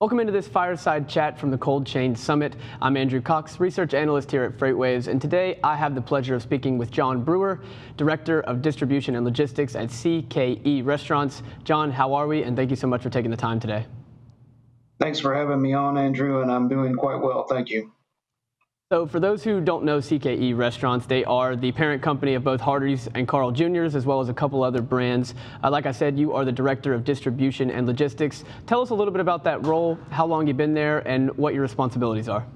Welcome into this fireside chat from the Cold Chain Summit. I'm Andrew Cox, research analyst here at FreightWaves, and today I have the pleasure of speaking with John Brewer, Director of Distribution and Logistics at CKE Restaurants. John, how are we? And thank you so much for taking the time today. Thanks for having me on, Andrew, and I'm doing quite well, thank you. So for those who don't know CKE Restaurants, they are the parent company of both Hardee's and Carl Jr.'s, as well as a couple other brands. Like I said, you are the Director of Distribution and Logistics. Tell us a little bit about that role, how long you've been there, and what your responsibilities are.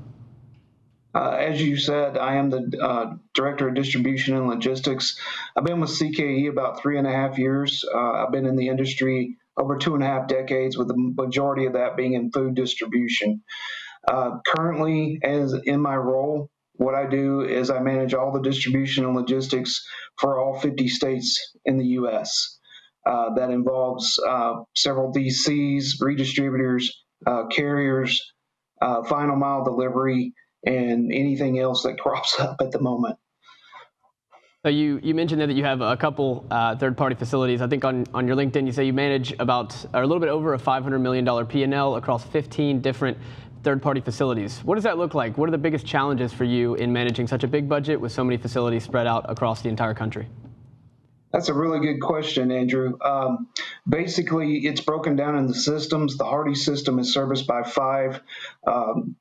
As you said, I am the Director of Distribution and Logistics. I've been with CKE about 3.5 years. I've been in the industry over 2.5 decades, with the majority of that being in food distribution. Currently, as in my role, what I do is I manage all the distribution and logistics for all 50 states in the U.S. That involves several DCs, redistributors, carriers, final mile delivery, and anything else that crops up at the moment. So you mentioned there that you have a couple third-party facilities. I think on your LinkedIn you say you manage about, or a little bit over, a $500 million P&L across 15 different third-party facilities. What does that look like? What are the biggest challenges for you in managing such a big budget with so many facilities spread out across the entire country? That's a really good question, Andrew. Basically, it's broken down in the systems. The Hardee's system is serviced by 5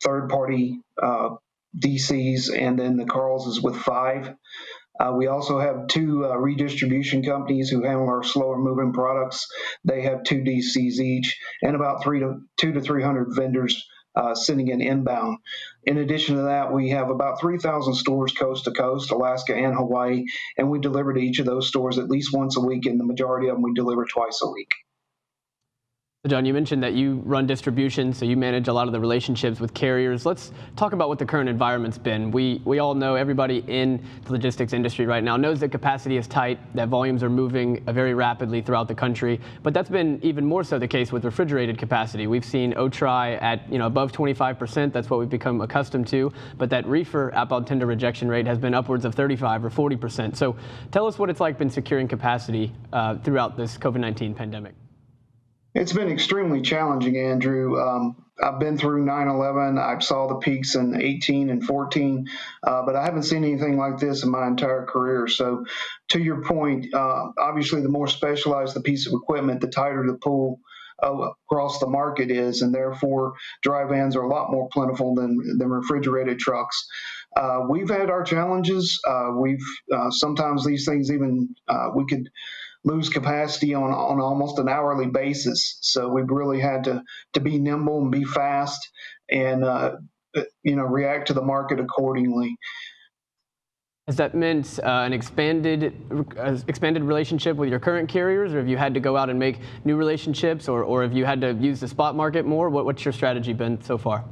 third-party DCs, and then the Carl's is with 5. We also have 2 redistribution companies who handle our slower moving products. They have 2 DCs each, and about 200 to 300 vendors sending in inbound. In addition to that, we have about 3,000 stores coast to coast, Alaska and Hawaii, and we deliver to each of those stores at least once a week, and the majority of them we deliver twice a week. John, you mentioned that you run distribution, so you manage a lot of the relationships with carriers. Let's talk about what the current environment's been. We all know, everybody in the logistics industry right now knows that capacity is tight, that volumes are moving very rapidly throughout the country, but that's been even more so the case with refrigerated capacity. We've seen OTRI at above 25%, that's what we've become accustomed to, but that reefer outbound tender rejection rate has been upwards of 35 or 40%. So tell us what it's like been securing capacity throughout this COVID-19 pandemic. It's been extremely challenging, Andrew. I've been through 9/11. I saw the peaks in 18 and 14, but I haven't seen anything like this in my entire career. So to your point, obviously the more specialized the piece of equipment, the tighter the pool across the market is, and therefore dry vans are a lot more plentiful than refrigerated trucks. We've had our challenges. Sometimes these things even, we could lose capacity on almost an hourly basis. So we've really had to be nimble and be fast and react to the market accordingly. Has that meant an expanded relationship with your current carriers, or have you had to go out and make new relationships, or have you had to use the spot market more? What's your strategy been so far?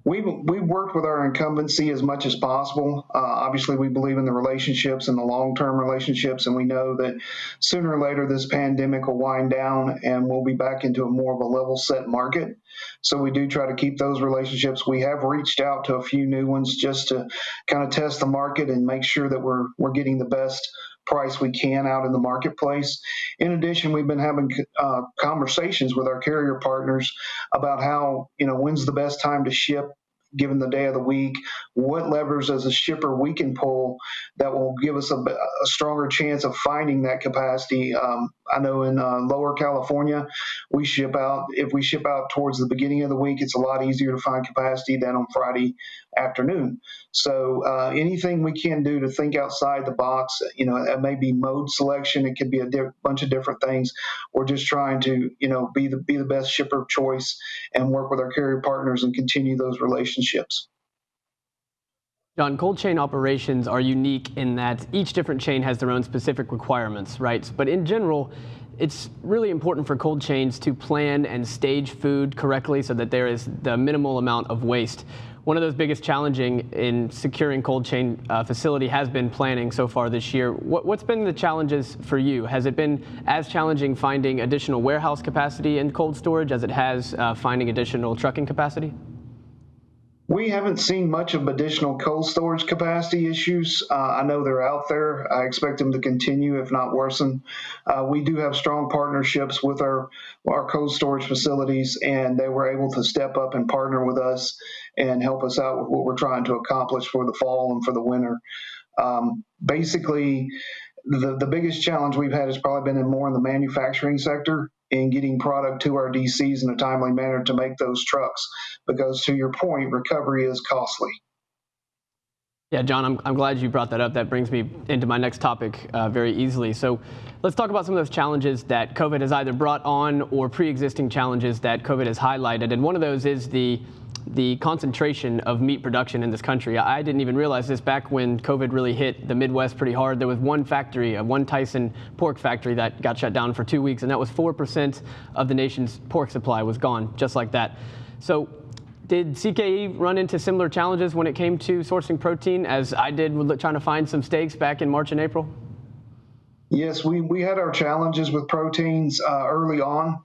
We've worked with our incumbency as much as possible. Obviously, we believe in the relationships and the long-term relationships, and we know that sooner or later this pandemic will wind down and we'll be back into a more of a level set market. So we do try to keep those relationships. We have reached out to a few new ones just to kind of test the market and make sure that we're getting the best price we can out in the marketplace. In addition, we've been having conversations with our carrier partners about how, when's the best time to ship given the day of the week, what levers as a shipper we can pull that will give us a stronger chance of finding that capacity. I know in Lower California, if we ship out towards the beginning of the week, it's a lot easier to find capacity than on Friday afternoon. So anything we can do to think outside the box, it may be mode selection, it could be a bunch of different things. We're just trying to, be the best shipper of choice and work with our carrier partners and continue those relationships. John, cold chain operations are unique in that each different chain has their own specific requirements, right? But in general, it's really important for cold chains to plan and stage food correctly so that there is the minimal amount of waste. One of those biggest challenging in securing cold chain facility has been planning so far this year. What's been the challenges for you? Has it been as challenging finding additional warehouse capacity in cold storage as it has finding additional trucking capacity? We haven't seen much of additional cold storage capacity issues. I know they're out there. I expect them to continue, if not worsen. We do have strong partnerships with our cold storage facilities, and they were able to step up and partner with us and help us out with what we're trying to accomplish for the fall and for the winter. Basically, the biggest challenge we've had has probably been more in the manufacturing sector in getting product to our DCs in a timely manner to make those trucks. Because to your point, recovery is costly. Yeah, John, I'm glad you brought that up. That brings me into my next topic very easily. So let's talk about some of those challenges that COVID has either brought on or pre-existing challenges that COVID has highlighted. And one of those is the concentration of meat production in this country. I didn't even realize this back when COVID really hit the Midwest pretty hard. There was one factory, one Tyson pork factory that got shut down for 2 weeks, and that was 4% of the nation's pork supply was gone, just like that. So did CKE run into similar challenges when it came to sourcing protein as I did with trying to find some steaks back in March and April? Yes, we had our challenges with proteins early on.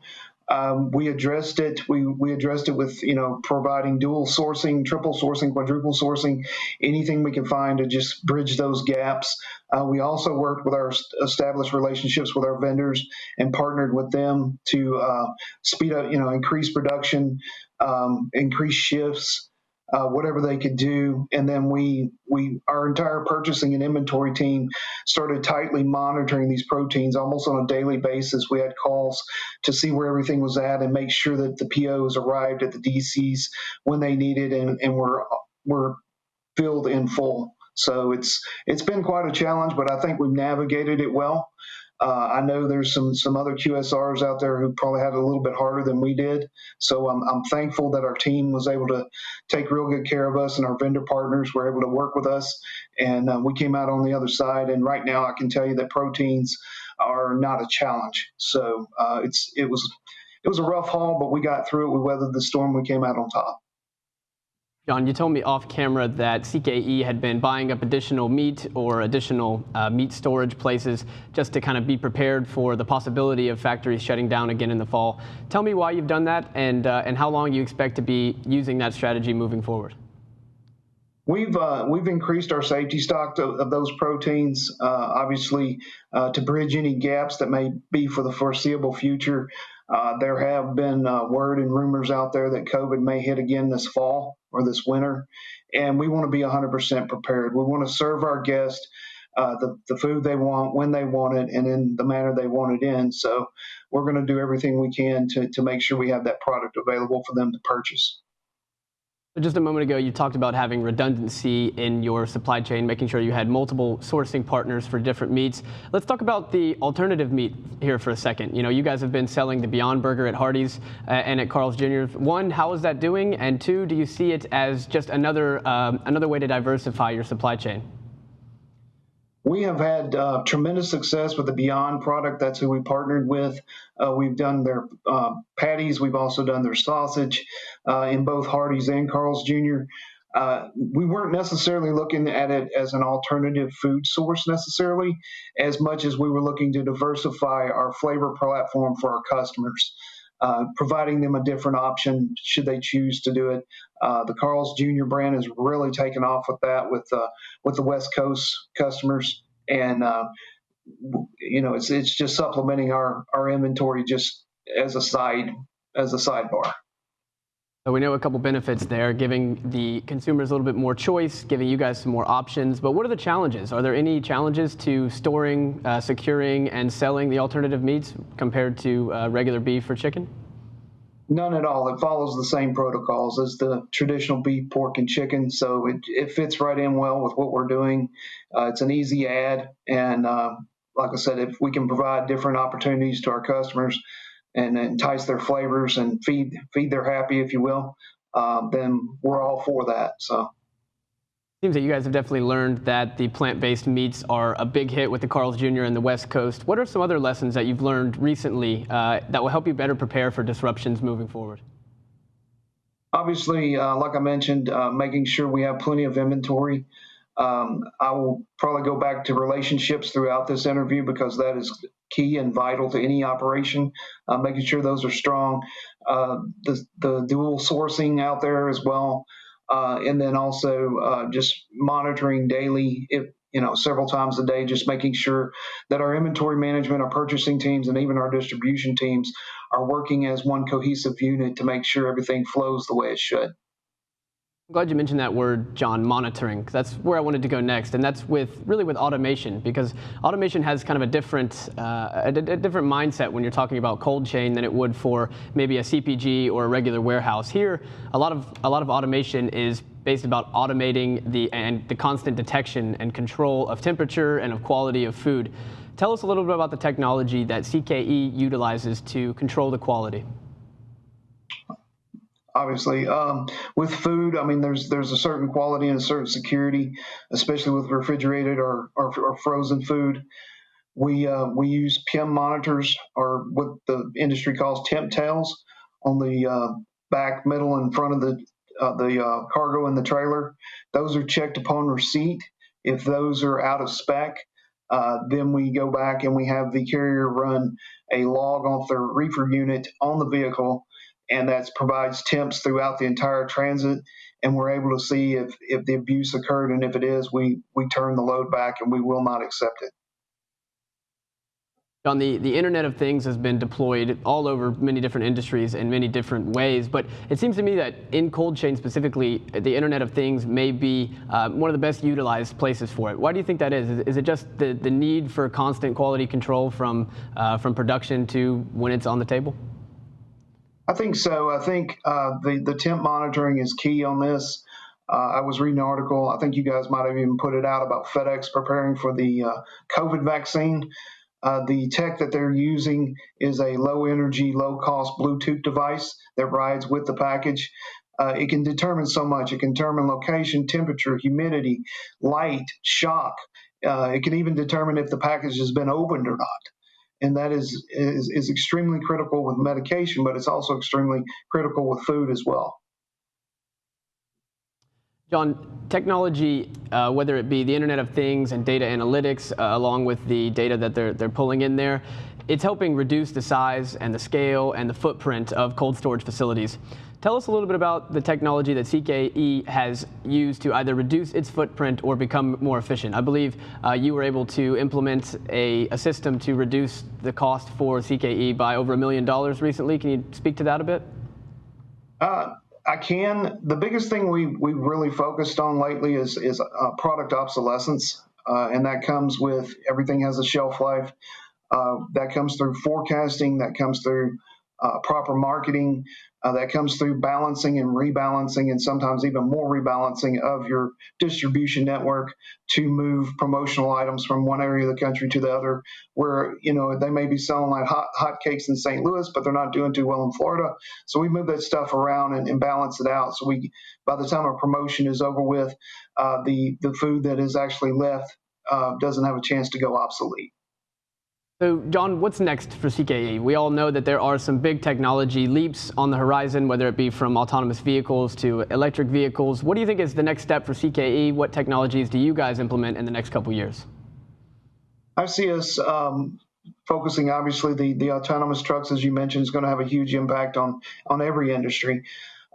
We addressed it. We addressed it with providing dual sourcing, triple sourcing, quadruple sourcing, anything we can find to just bridge those gaps. We also worked with our established relationships with our vendors and partnered with them to speed up, increase production, increase shifts. Whatever they could do, and then our entire purchasing and inventory team started tightly monitoring these proteins almost on a daily basis. We had calls to see where everything was at and make sure that the POs arrived at the DCs when they needed and were filled in full. So it's been quite a challenge, but I think we've navigated it well. I know there's some other QSRs out there who probably had it a little bit harder than we did. So I'm thankful that our team was able to take real good care of us, and our vendor partners were able to work with us, and we came out on the other side. And right now, I can tell you that proteins are not a challenge. So it was a rough haul, but we got through it. We weathered the storm. We came out on top. John, you told me off camera that CKE had been buying up additional meat or additional meat storage places just to kind of be prepared for the possibility of factories shutting down again in the fall. Tell me why you've done that and how long you expect to be using that strategy moving forward. We've increased our safety stock of those proteins, obviously, to bridge any gaps that may be for the foreseeable future. There have been word and rumors out there that COVID may hit again this fall or this winter, and we want to be 100% prepared. We want to serve our guests the food they want, when they want it, and in the manner they want it in. So we're going to do everything we can to make sure we have that product available for them to purchase. Just a moment ago, you talked about having redundancy in your supply chain, making sure you had multiple sourcing partners for different meats. Let's talk about the alternative meat here for a second. You guys have been selling the Beyond Burger at Hardee's and at Carl's Jr. One, how is that doing? And two, do you see it as just another way to diversify your supply chain? We have had tremendous success with the Beyond product. That's who we partnered with. We've done their patties. We've also done their sausage in both Hardee's and Carl's Jr. We weren't necessarily looking at it as an alternative food source necessarily, as much as we were looking to diversify our flavor platform for our customers, providing them a different option should they choose to do it. The Carl's Jr. brand has really taken off with that with the West Coast customers, and it's just supplementing our inventory just as a sidebar. So we know a couple benefits there, giving the consumers a little bit more choice, giving you guys some more options. But what are the challenges? Are there any challenges to storing, securing, and selling the alternative meats compared to regular beef or chicken? None at all. It follows the same protocols as the traditional beef, pork, and chicken. So it fits right in well with what we're doing. It's an easy add. And like I said, if we can provide different opportunities to our customers and entice their flavors and feed their happy, if you will, then we're all for that. So. Seems that you guys have definitely learned that the plant-based meats are a big hit with the Carl's Jr. and the West Coast. What are some other lessons that you've learned recently that will help you better prepare for disruptions moving forward? Obviously, like I mentioned, making sure we have plenty of inventory. I will probably go back to relationships throughout this interview because that is key and vital to any operation, making sure those are strong. The dual sourcing out there as well. and then also just monitoring daily, if several times a day, just making sure that our inventory management, our purchasing teams, and even our distribution teams are working as one cohesive unit to make sure everything flows the way it should. I'm glad you mentioned that word, John, monitoring, because that's where I wanted to go next, and that's really with automation, because automation has kind of a different mindset when you're talking about cold chain than it would for maybe a CPG or a regular warehouse. Here, a lot of automation is based about automating the constant detection and control of temperature and of quality of food. Tell us a little bit about the technology that CKE utilizes to control the quality. Obviously, with food, I mean, there's a certain quality and a certain security, especially with refrigerated or frozen food. We use PIM monitors, or what the industry calls temp tails, on the back, middle, and front of the cargo in the trailer. Those are checked upon receipt. If those are out of spec, then we go back and we have the carrier run a log off their reefer unit on the vehicle, and that provides temps throughout the entire transit. And we're able to see if the abuse occurred, and if it is, we turn the load back and we will not accept it. John, the Internet of Things has been deployed all over many different industries in many different ways, but it seems to me that in cold chain specifically, the Internet of Things may be one of the best utilized places for it. Why do you think that is? Is it just the need for constant quality control from production to when it's on the table? I think so. I think the temp monitoring is key on this. I was reading an article, I think you guys might have even put it out, about FedEx preparing for the COVID vaccine. The tech that they're using is a low energy, low cost Bluetooth device that rides with the package. It can determine so much. It can determine location, temperature, humidity, light, shock. It can even determine if the package has been opened or not. And that is extremely critical with medication, but it's also extremely critical with food as well. John, technology, whether it be the Internet of Things and data analytics, along with the data that they're pulling in there, it's helping reduce the size and the scale and the footprint of cold storage facilities. Tell us a little bit about the technology that CKE has used to either reduce its footprint or become more efficient. I believe you were able to implement a system to reduce the cost for CKE by over $1 million recently. Can you speak to that a bit? I can. The biggest thing we really focused on lately is product obsolescence, and that comes with everything has a shelf life. That comes through forecasting, that comes through proper marketing, that comes through balancing and rebalancing, and sometimes even more rebalancing of your distribution network to move promotional items from one area of the country to the other, where they may be selling like hot cakes in St. Louis, but they're not doing too well in Florida. So we move that stuff around and balance it out. So by the time a promotion is over with, the food that is actually left doesn't have a chance to go obsolete. So, John, what's next for CKE? We all know that there are some big technology leaps on the horizon, whether it be from autonomous vehicles to electric vehicles. What do you think is the next step for CKE? What technologies do you guys implement in the next couple years? I see us focusing, obviously, the autonomous trucks, as you mentioned, is going to have a huge impact on every industry.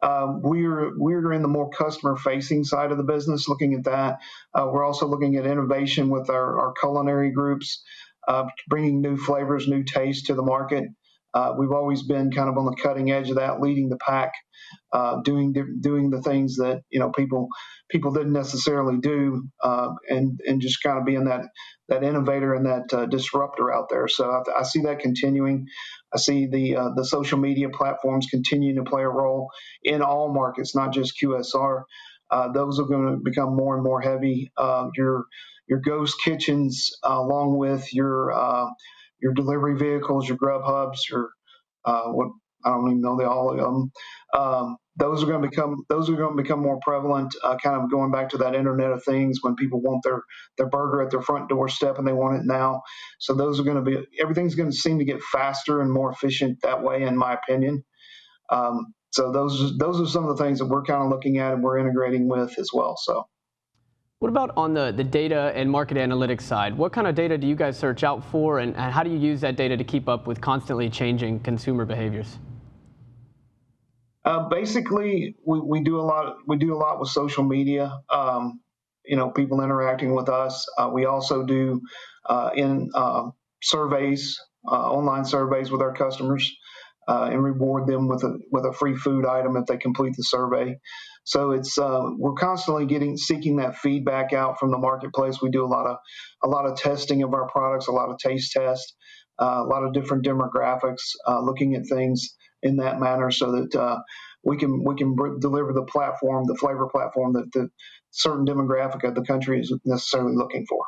We're in the more customer-facing side of the business, looking at that. We're also looking at innovation with our culinary groups. Bringing new flavors, new tastes to the market. We've always been kind of on the cutting edge of that, leading the pack, doing the things that people didn't necessarily do, and just kind of being that innovator and that disruptor out there. So I see that continuing. I see the social media platforms continuing to play a role in all markets, not just QSR. Those are going to become more and more heavy. Your ghost kitchens, along with your delivery vehicles, your Grub hubs, your what I don't even know all of them. Those are going to become more prevalent. Kind of going back to that Internet of Things, when people want their burger at their front doorstep and they want it now. So everything's going to seem to get faster and more efficient that way, in my opinion. So those are some of the things that we're kind of looking at and we're integrating with as well. So. What about on the data and market analytics side? What kind of data do you guys search out for, and how do you use that data to keep up with constantly changing consumer behaviors? Basically, we do a lot. We do a lot with social media. People interacting with us. We also do in surveys, online surveys with our customers, and reward them with a free food item if they complete the survey. So it's we're constantly seeking that feedback out from the marketplace. We do a lot of testing of our products, a lot of taste tests, a lot of different demographics, looking at things in that manner so that we can deliver the platform, the flavor platform that the certain demographic of the country is necessarily looking for.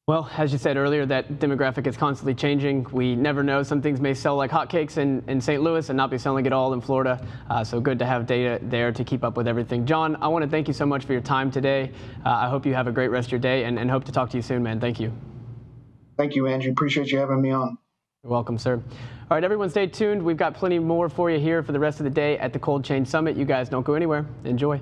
Well, as you said earlier, that demographic is constantly changing. We never know. Some things may sell like hotcakes in St. Louis and not be selling at all in Florida. So good to have data there to keep up with everything. John, I want to thank you so much for your time today. I hope you have a great rest of your day and hope to talk to you soon, man. Thank you. Thank you, Andrew. Appreciate you having me on. You're welcome, sir. All right, everyone, stay tuned. We've got plenty more for you here for the rest of the day at the Cold Chain Summit. You guys don't go anywhere. Enjoy.